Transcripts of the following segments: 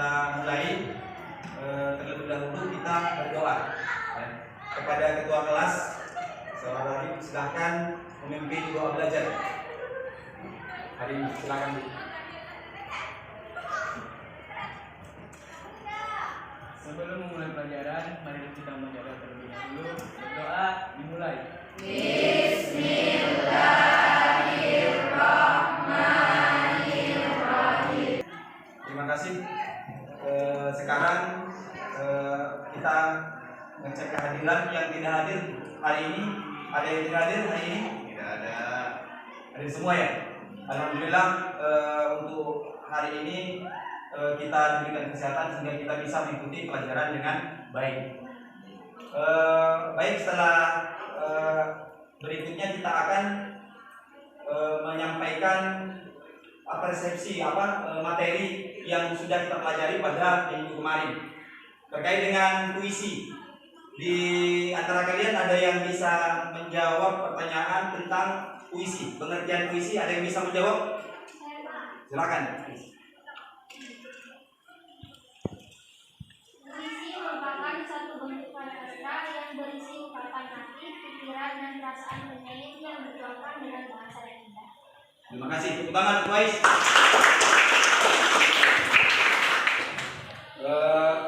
kita mulai, terlebih dahulu kita berdoa. Kepada ketua kelas, saudara Arif, silahkan memimpin doa belajar hari ini. Silakan. Sebelum memulai pelajaran, mari kita menjaga terlebih dahulu. Berdoa dimulai. Bismillahirrahmanirrahim. Terima kasih. Sekarang kita ngecek kehadiran yang tidak hadir hari ini. Ada yang tidak hadir hari ini? Tidak ada. Hadir semua ya. Alhamdulillah, untuk hari ini kita diberikan kesehatan sehingga kita bisa mengikuti pelajaran dengan baik. Baik, setelah berikutnya kita akan menyampaikan persepsi materi yang sudah kita pelajari pada minggu kemarin terkait dengan puisi. Di antara kalian ada yang bisa menjawab pertanyaan tentang puisi, pengertian puisi? Ada yang bisa menjawab? Silakan. Puisi merupakan satu bentuk sastra yang berisi ungkapan hati, pikiran, dan perasaan penyair yang dituangkan dengan bahasa yang indah. Terima kasih. Tepuk tangan, guys.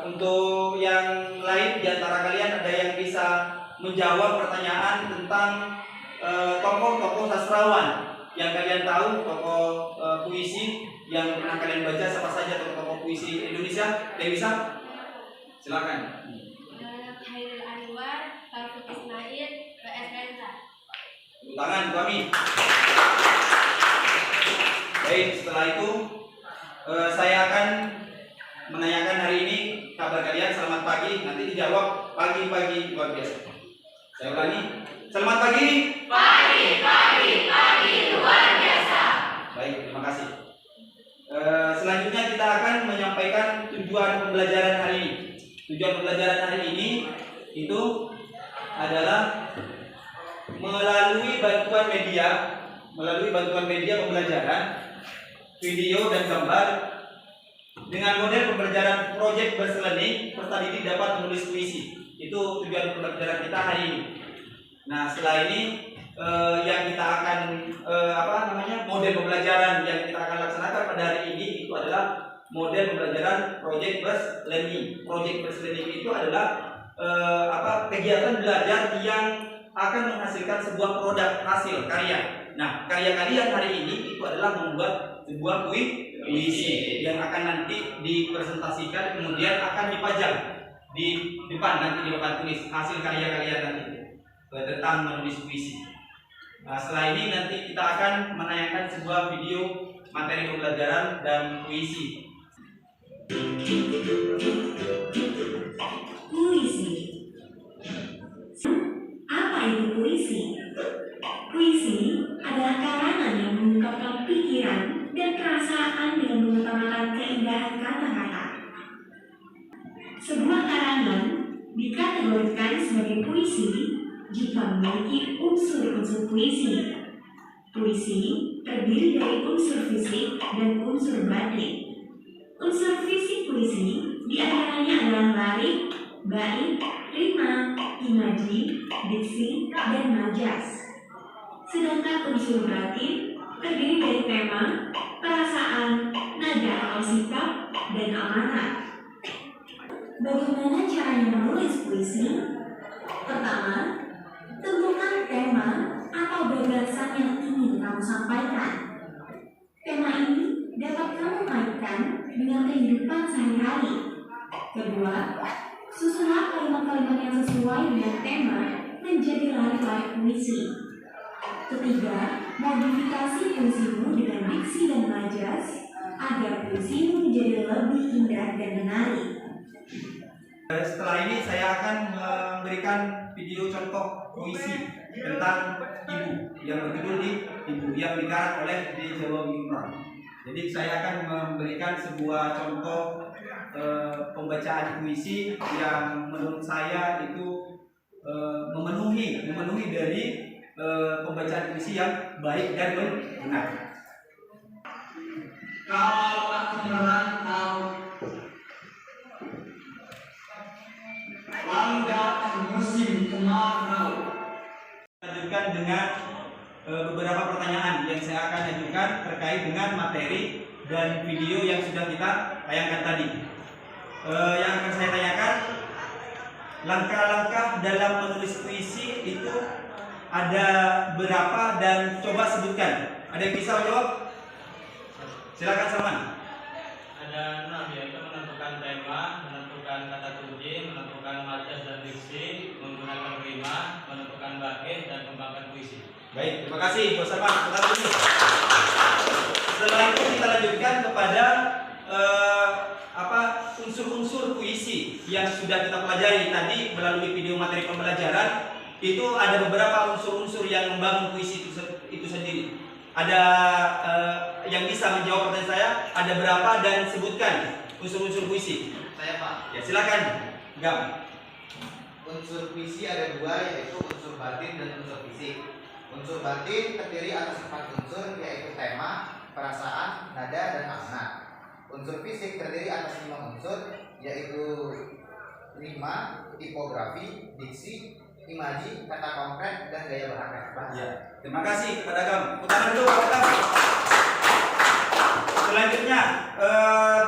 Untuk yang lain di antara kalian ada yang bisa menjawab pertanyaan tentang tokoh-tokoh sastrawan yang kalian tahu, tokoh puisi yang pernah kalian baca, siapa saja tokoh-tokoh puisi Indonesia? Ada yang bisa? Silakan. Hairil Anwar, Taufik Ismail, W.S. Rendra. Tepuk tangan, kami. Baik, setelah itu saya akan menanyakan hari ini kabar kalian. Selamat pagi, nanti dijawab pagi-pagi luar biasa. Saya ulangi, selamat pagi. Pagi luar biasa. Baik, terima kasih. Selanjutnya kita akan menyampaikan tujuan pembelajaran hari ini. Tujuan pembelajaran hari ini itu adalah melalui bantuan media pembelajaran, video dan gambar, dengan model pembelajaran project based learning, peserta didik dapat menulis puisi. Itu tujuan pembelajaran kita hari ini. Nah, setelah ini yang kita akan model pembelajaran yang kita akan laksanakan pada hari ini itu adalah model pembelajaran project based learning. Project based learning itu adalah kegiatan belajar yang akan menghasilkan sebuah produk hasil karya. Nah, karya kalian hari ini itu adalah membuat sebuah puisi yang akan nanti dipresentasikan, kemudian akan dipajang di depan, nanti di papan tulis hasil karya kalian nanti tentang menulis puisi. Nah, setelah ini nanti kita akan menayangkan sebuah video materi pembelajaran dan puisi. Puisi. Apa itu puisi? Puisi adalah karangan yang mengungkapkan pikiran dan perasaan dengan mengutamakan keindahan kata-kata. Sebuah karangan dikategorikan sebagai puisi jika memiliki unsur-unsur puisi. Puisi terdiri dari unsur fisik dan unsur batin. Unsur fisik puisi diantaranya adalah larik, bait, rima, imaji, diksi, dan majas. Sedangkan unsur batin terdiri dari tema, perasaan, nada atau sikap, dan amanat. Bagaimana caranya menulis puisi? Pertama, tentukan tema atau gagasan yang ingin kamu sampaikan. Tema ini dapat kamu kaitkan dengan kehidupan sehari-hari. Kedua, susunlah kalimat-kalimat yang sesuai dengan tema menjadi larik-larik puisi. Ketiga, modifikasi puisimu dengan diksi dan majas agar puisimu menjadi lebih indah dan menarik. Setelah ini saya akan memberikan video contoh puisi tentang ibu yang berjudul Ibu yang dikarang oleh D. Jawa Wimran. Jadi saya akan memberikan sebuah contoh pembacaan puisi yang menurut saya itu memenuhi dari pembacaan puisi yang baik dan benar. Kalau aku merantau dengan beberapa pertanyaan yang saya akan ajukan terkait dengan materi dan video yang sudah kita tayangkan tadi. Yang akan saya tanyakan, langkah-langkah dalam menulis puisi itu ada berapa dan coba sebutkan. Ada yang bisa menjawab? Silakan Salman. Ada 6, yaitu menentukan tema, menentukan kata kunci, menentukan marjas dan diksi, menggunakan rima, menentukan bait dan kembangkan puisi. Baik, terima kasih Bos Salman. Setelah itu kita lanjutkan kepada unsur-unsur puisi yang sudah kita pelajari tadi melalui video materi pembelajaran. Itu ada beberapa unsur-unsur yang membangun puisi itu sendiri. Ada yang bisa menjawab pertanyaan saya, ada berapa dan sebutkan unsur-unsur puisi. Saya Pak. Ya silakan, Gam. Unsur puisi ada 2, yaitu unsur batin dan unsur fisik. Unsur batin terdiri atas 4 unsur, yaitu tema, perasaan, nada, dan makna. Unsur fisik terdiri atas 5 unsur, yaitu rima, tipografi, diksi, imaji, kata konkret, dan gaya bahasa. Ya, terima kasih kepada Gam. Putarkan dulu Pak Gam. Selanjutnya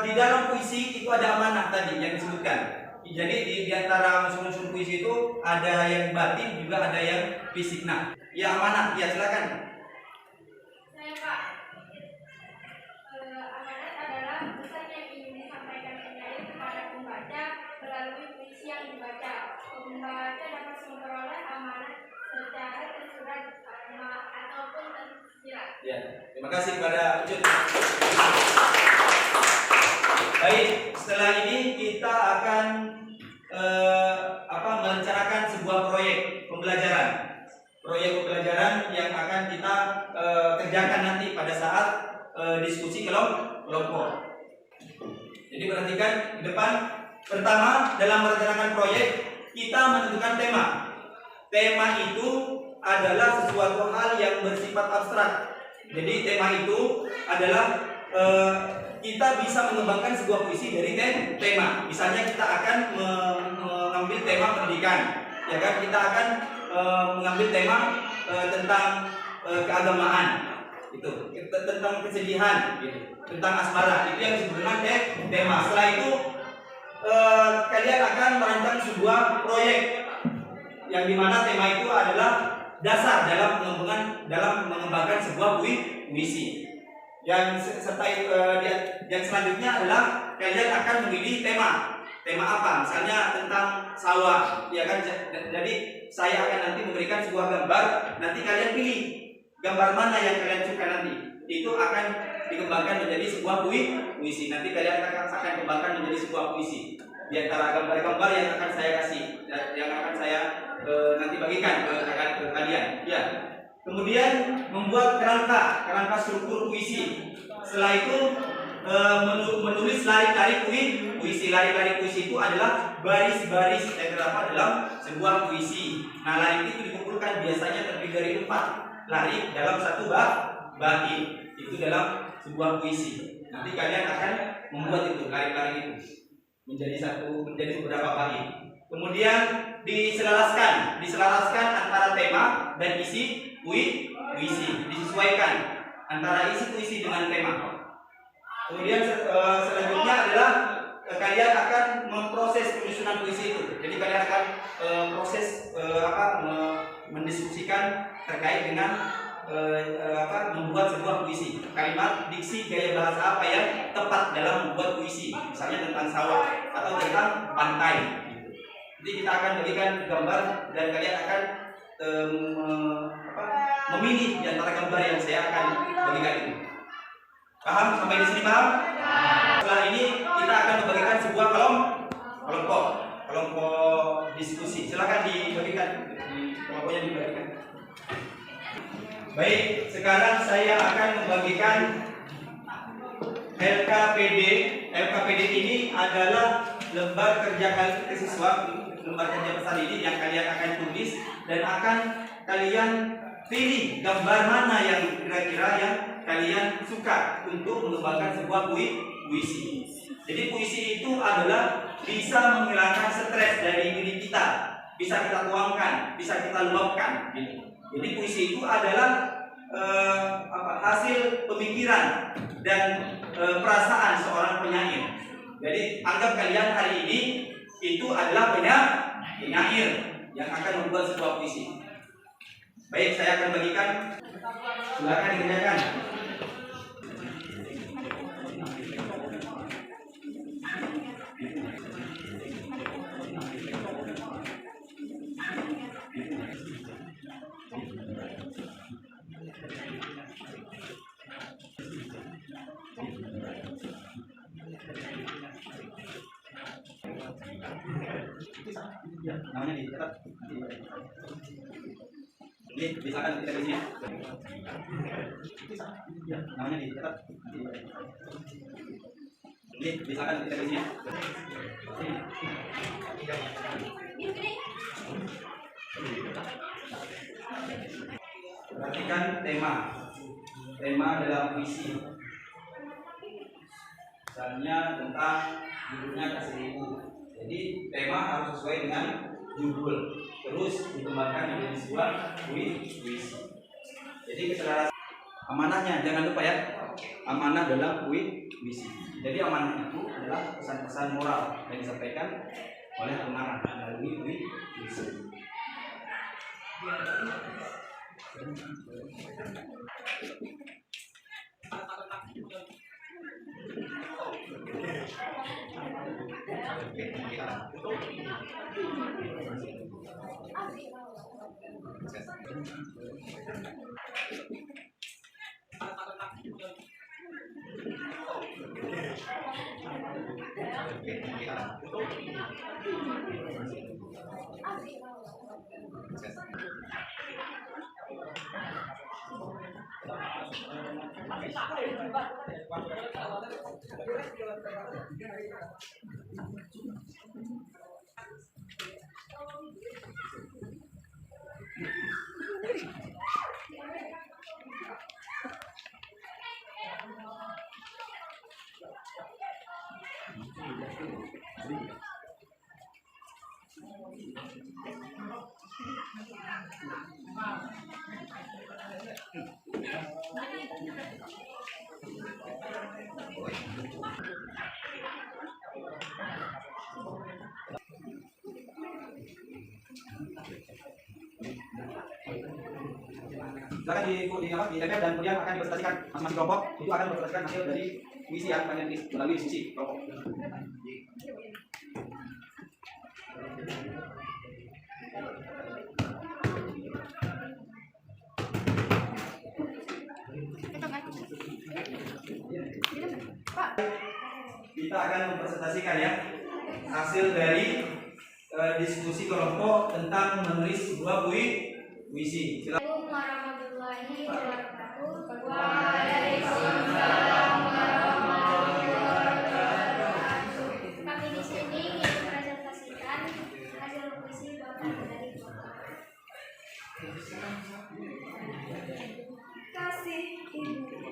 di dalam puisi itu ada amanah tadi yang disebutkan. Jadi di antara unsur-unsur puisi itu ada yang batin juga ada yang fisik. Nah, ya amanah, ya silakan. Saya Pak, amanat adalah pesan yang ingin disampaikan penyair kepada pembaca melalui puisi yang dibaca. Pembaca dapat memperoleh amanat secara tersurat ataupun tersirat. Ya, terima kasih kepada Ucut. Baik, setelah ini kita akan merencanakan sebuah proyek pembelajaran. Proyek pembelajaran yang akan kita kerjakan nanti pada saat diskusi kelompok. Jadi perhatikan di depan. Pertama, dalam merencanakan proyek kita menentukan tema. Tema itu adalah sesuatu hal yang bersifat abstrak. Jadi tema itu adalah kita bisa mengembangkan sebuah puisi dari tema. Misalnya kita akan mengambil tema pendidikan, ya kan? Kita akan mengambil tema tentang keagamaan, itu tentang kesedihan, gitu, tentang asmara. Itu yang disebut dengan tema. Setelah itu kalian akan merancang sebuah proyek yang dimana tema itu adalah dasar dalam mengembangkan sebuah puisi. Yang selanjutnya adalah kalian akan memilih tema apa, misalnya tentang sawah, ya kan? Jadi saya akan nanti memberikan sebuah gambar, nanti kalian pilih gambar mana yang kalian suka nanti, itu akan dikembangkan menjadi sebuah puisi. Nanti kalian akan kembangkan menjadi sebuah puisi di antara gambar-gambar yang akan saya kasih, yang akan saya nanti bagikan ke kalian. Ya. Kemudian membuat kerangka struktur puisi. Setelah itu menulis lari-lari puisi. Lari-lari puisi itu adalah baris-baris yang terdapat dalam sebuah puisi. Nah, lari itu dikumpulkan biasanya terdiri dari 4 lari dalam satu bait. Itu dalam sebuah puisi. Nanti kalian akan membuat itu lari-lari itu menjadi beberapa bait. Kemudian diselaraskan antara tema dan isi puisi, disesuaikan antara isi puisi dengan tema. Kemudian selanjutnya adalah kalian akan memproses penyusunan puisi itu. Jadi kalian akan mendiskusikan terkait dengan membuat sebuah puisi. Kalimat, diksi, gaya bahasa apa yang tepat dalam membuat puisi. Misalnya tentang sawah atau tentang pantai. Jadi kita akan berikan gambar dan kalian akan memilih di antara gambar yang saya akan bagikan ini. Paham? Sampai di sini paham? Setelah ini kita akan membagikan sebuah kelompok diskusi. Silakan dibagikan, kelompoknya dibagikan. Baik, sekarang saya akan membagikan LKPD. LKPD ini adalah lembar kerja siswa, lembar kerja pesan didik yang kalian akan tulis dan akan kalian pilih gambar mana yang kira-kira yang kalian suka untuk mengembangkan sebuah puisi. Jadi puisi itu adalah bisa menghilangkan stres dari diri kita, bisa kita tuangkan, bisa kita luapkan, gitu. Jadi puisi itu adalah hasil pemikiran dan perasaan seorang penyair. Jadi anggap kalian hari ini itu adalah penyair yang akan membuat sebuah puisi. Baik, saya akan bagikan. Silakan dikerjakan. Ya, namanya dicatat. Ini silakan kita isinya. Ya, namanya dicatat. Ini silakan kita isinya. Perhatikan tema dalam puisi. Misalnya tentang judulnya kasih ibu. Jadi tema harus sesuai dengan judul, terus dikembangkan menjadi sebuah puisi. Jadi keselarasan amanahnya jangan lupa ya, amanah dalam puisi. Jadi amanah itu adalah pesan-pesan moral yang disampaikan oleh pengarang melalui puisi. Silakan di dan kemudian akan dipresentasikan masing-masing kelompok itu akan mempresentasikan hasil dari puisi yang akan melalui diskusi kelompok. Kita akan mempresentasikan ya hasil dari diskusi kelompok tentang menulis sebuah puisi. Assalamualaikum warahmatullahi wabarakatuh. Waalaikumsalam warahmatullahi wabarakatuh. Kami di sini ingin mempresentasikan hasil puisi Bapak dari Kasih Ibu.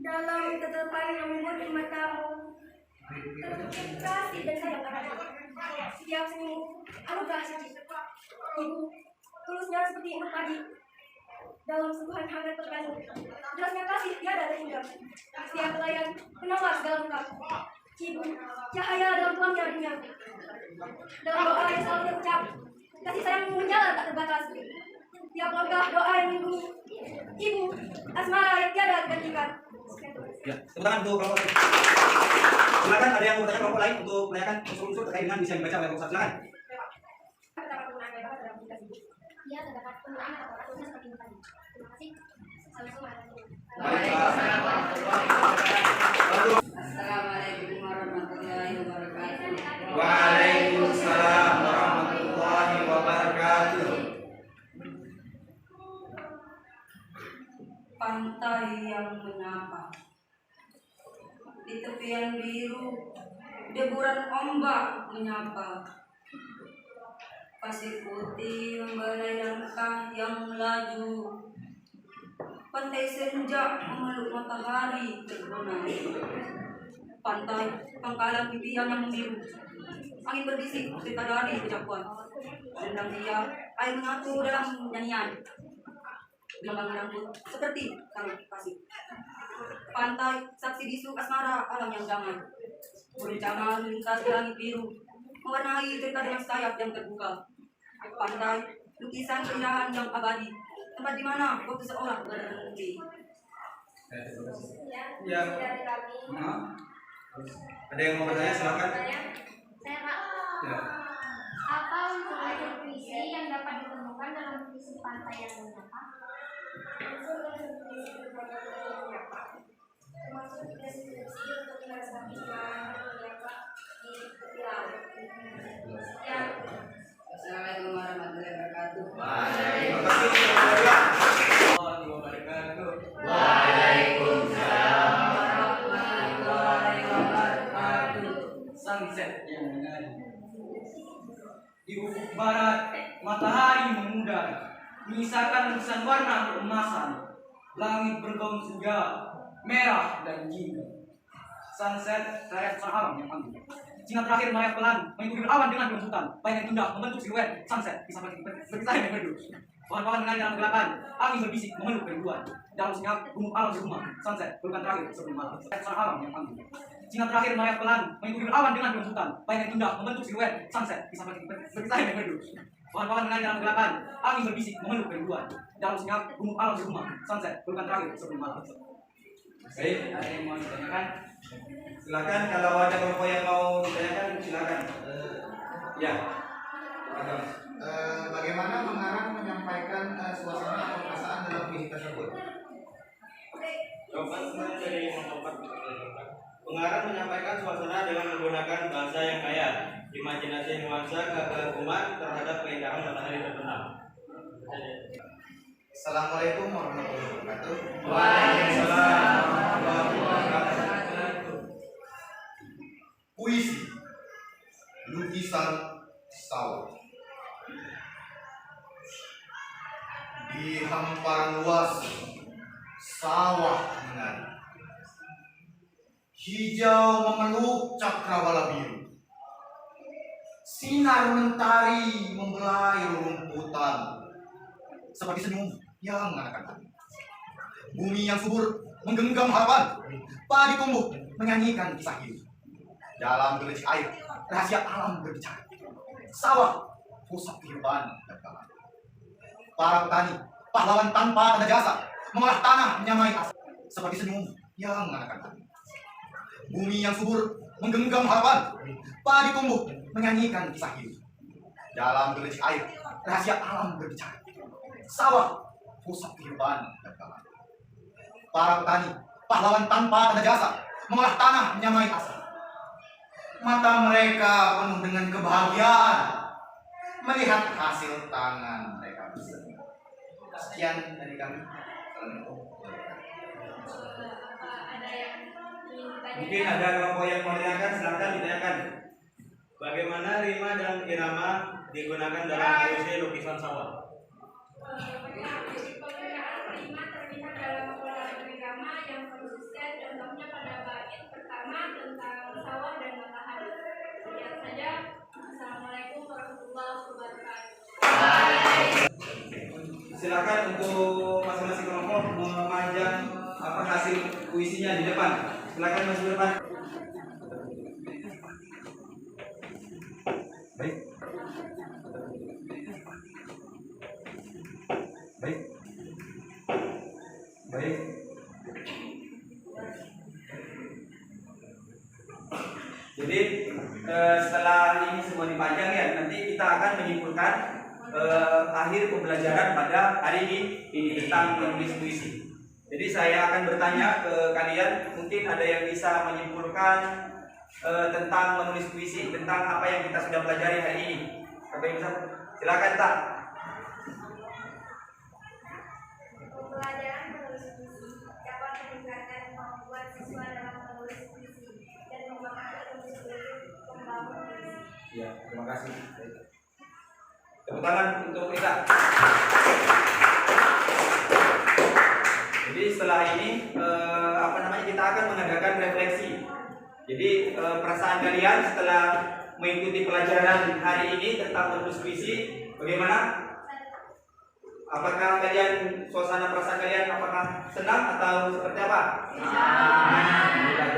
Dalam tatapan lembut di matamu, terukir kasih dan sayang padamu. Setiap senyum, anugerah suci. Ibu, tulusnya seperti induk padi. Dalam suguhan hangat terkandung, derasnya kasih tiada terhingga. Setiap pelayan penawar segala lengkap. Ibu, cahaya dalam puangnya dunia. Dalam doa yang selalu terucap, kasih sayangmu menjalar tak terbatas. Tiap langkah doa yang melindungi. Ibu, asmara yang tiada tergantikan. Ya, tepuk tangan untuk kelompok. Silakan ada yang mau bertanya kelompok lain untuk menanyakan unsur-unsur terkait dengan bisa dibaca oleh kelompok. Silakan. Ya, terdapat penggunaan atau aturan seperti ini tadi. Terima kasih. Assalamualaikum warahmatullahi wabarakatuh. Waalaikumsalam warahmatullahi wabarakatuh. Pantai yang menyapa, di tepian biru deburan ombak menyapa. Pasir putih membelai langkah yang melaju. Pantai senja memeluk matahari terbenam. Pantai pangkalan impian yang membiru. Angin berbisik dari ucapan. Sedang dia air mengatur dalam nyanyian. Gelombang merangkut seperti karung pasir. Pantai saksi bisu asmara alam yang damai. Berencana melintasi langit biru, mewarnai terkadang sayap yang terbuka. Pantai lukisan keindahan yang abadi, tempat di mana waktu seorang berhenti. Ya. Dari kami. Ada yang mau bertanya silakan. Saya Kak. Ya. Apa unsur puisi yang dapat ditemukan dalam puisi pantai yang menyapa? Unsur-unsur puisi berbagai yang menyapa, termasuk deskripsi untuk meresapi keindahan menyapa di tepi laut. Ya. Assalamualaikum warahmatullahi wabarakatuh. Terima kasih. Warahmatullahi wabarakatuh. Waalaikumsalam warahmatullahi wabarakatuh. Sunset yang menari. Di ufuk barat, matahari memudar, menyisakan lukisan warna keemasan. Langit bergaun senja, merah dan jingga. Sunset, karya alam yang anggun. Singa terakhir merayap pelan, mengikuti awan dengan kelembutan. Bayang indah membentuk siluet. Sunset bisa berkisah yang merdu. Pohon-pohon menari dalam kegelapan, angin berbisik memeluk kerinduan. Dalam senyap, gunung alam bergema. Sunset, pelukan terakhir sebelum malam. Karya alam yang anggun. Singa terakhir merayap pelan, mengikuti awan dengan kelembutan. Bayang indah membentuk siluet. Sunset bisa berkisah yang merdu. Pohon-pohon menari dalam kegelapan, angin berbisik memeluk kerinduan. Dalam senyap, gunung alam bergema. Sunset, pelukan terakhir sebelum malam. Baik, Ada yang mau ditanyakan? silakan kalau ada kelompok yang mau ditanyakan silakan. Ya. Bagaimana mengarang menyampaikan suasana atau perasaan dalam puisi tersebut? Jawaban sebenarnya dari Muhammad. Pengarang menyampaikan suasana dengan menggunakan bahasa yang kaya, imajinasi nuansa kekaguman terhadap keindahan matahari terbenam. Assalamualaikum warahmatullahi wabarakatuh. Waalaikumsalam. Puisi, lukisan sawah. Di hamparan luas, sawah menari. Hijau memeluk cakrawala biru. Sinar mentari membelai rumputan seperti senyum yang mengatakan hati. Bumi yang subur menggenggam harapan. Padi tumbuh menyanyikan kisah hidup. Dalam gelecik air, rahasia alam berbicara. Sawah, pusat kehidupan dan keamanan. Para petani, pahlawan tanpa tanda jasa, mengolah tanah menyamai asa. Seperti senyum yang mengatakan hati. Bumi yang subur menggenggam harapan. Padi tumbuh menyanyikan kisah hidup. Dalam gelecik air, rahasia alam berbicara. Sawah, pusat kehidupan dan keamanan. Para petani, pahlawan tanpa tanda jasa, mengolah tanah menyamai asa. Mata mereka penuh dengan kebahagiaan melihat hasil tangan mereka berseni. Sekian dari kami. Ada yang ingin ditanyakan? Mungkin ada kelompok yang mau ditanyakan silakan ditanyakan. Bagaimana rima dan irama digunakan dalam puisi lukisan sawah? Penggunaan rima terlihat dalam pola irama yang konsisten, contohnya pada bait pertama tentang sawah dan matahari. Lihat saja. Assalamualaikum warahmatullahi wabarakatuh. Silakan untuk masing-masing kelompok memajang apa hasil puisinya di depan. Silakan masuk ke depan. Baik. Baik. Baik. Jadi setelah ini semua dipajang ya, nanti kita akan menyimpulkan akhir pembelajaran pada hari ini tentang menulis puisi. Jadi saya akan bertanya ke kalian, mungkin ada yang bisa menyimpulkan tentang menulis puisi, tentang apa yang kita sudah pelajari hari ini. Apa yang bisa? Silakan Tak. Pembelajaran menulis puisi dapat meningkatkan kemampuan siswa dalam menulis puisi dan membangun pembangun puisi. Ya, terima kasih. Tepuk tangan untuk kita. Jadi setelah ini kita akan mengadakan refleksi. Jadi perasaan kalian setelah mengikuti pelajaran hari ini tentang menulis puisi. Bagaimana? Apakah kalian, suasana perasaan kalian apakah senang atau seperti apa?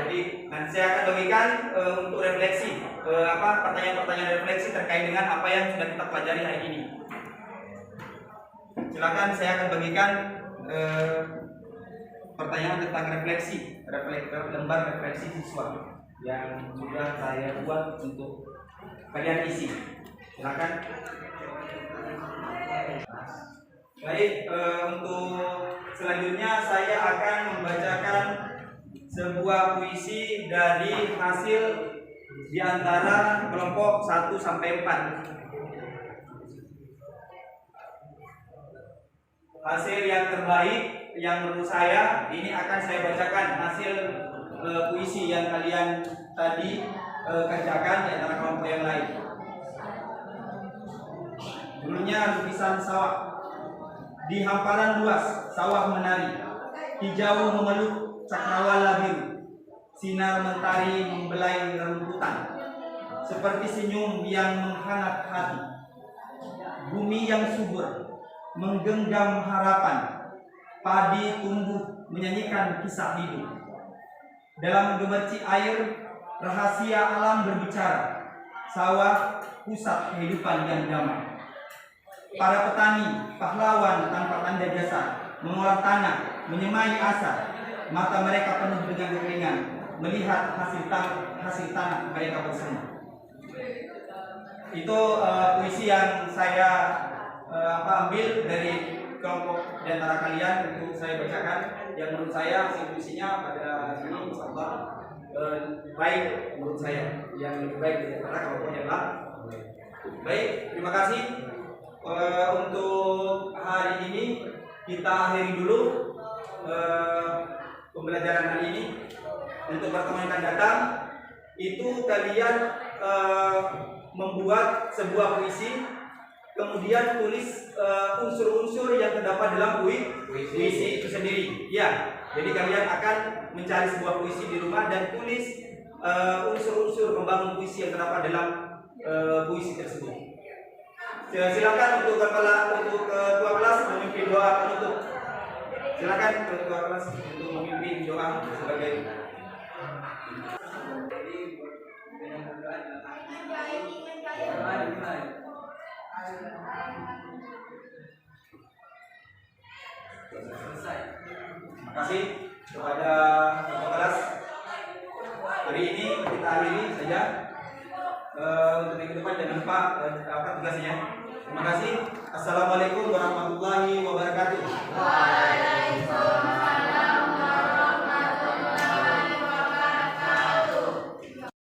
Jadi nanti saya akan bagikan untuk refleksi pertanyaan-pertanyaan refleksi terkait dengan apa yang sudah kita pelajari hari ini. Silakan, saya akan bagikan pertanyaan tentang refleksi, lembar refleksi siswa yang sudah saya buat untuk kalian isi. Silakan. Baik, untuk selanjutnya saya akan membacakan sebuah puisi dari hasil di antara kelompok 1 sampai 4. Hasil yang terbaik yang menurut saya ini akan saya bacakan hasil puisi yang kalian tadi kerjakan di antara kelompok yang lain. Dulunya lukisan sawah. Di hamparan luas sawah menari, hijau memeluk cakrawala biru, sinar mentari membelai rerumputan, seperti senyum yang menghangat hati. Bumi yang subur menggenggam harapan, padi tumbuh menyanyikan kisah hidup. Dalam gemercik air, rahasia alam berbicara, sawah pusat kehidupan yang damai. Para petani, pahlawan tanpa tanda jasa, mengolah tanah, menyemai asa. Mata mereka penuh dengan kekeringan, melihat hasil tanah mereka bersama. Itu puisi yang saya ambil dari kelompok di antara kalian untuk saya bacakan. Yang menurut saya hasil puisinya pada ini insyaallah baik menurut saya, yang lebih baik dari kelompok yang lain. Baik, terima kasih. Untuk hari ini kita akhiri dulu pembelajaran hari ini. Untuk pertemuan yang akan datang itu kalian membuat sebuah puisi, kemudian tulis unsur-unsur yang terdapat dalam puisi itu sendiri. Ya, jadi kalian akan mencari sebuah puisi di rumah dan tulis unsur-unsur pembangun puisi yang terdapat dalam puisi tersebut. Silakan untuk ketua kelas memimpin doa penutup. Silakan ketua kelas untuk memimpin doa sebagai terima kasih kepada ketua kelas. Hari ini kita akhiri saja. Untuk minggu depan jangan lupa apa tugasnya. Terima kasih. Assalamualaikum warahmatullahi wabarakatuh.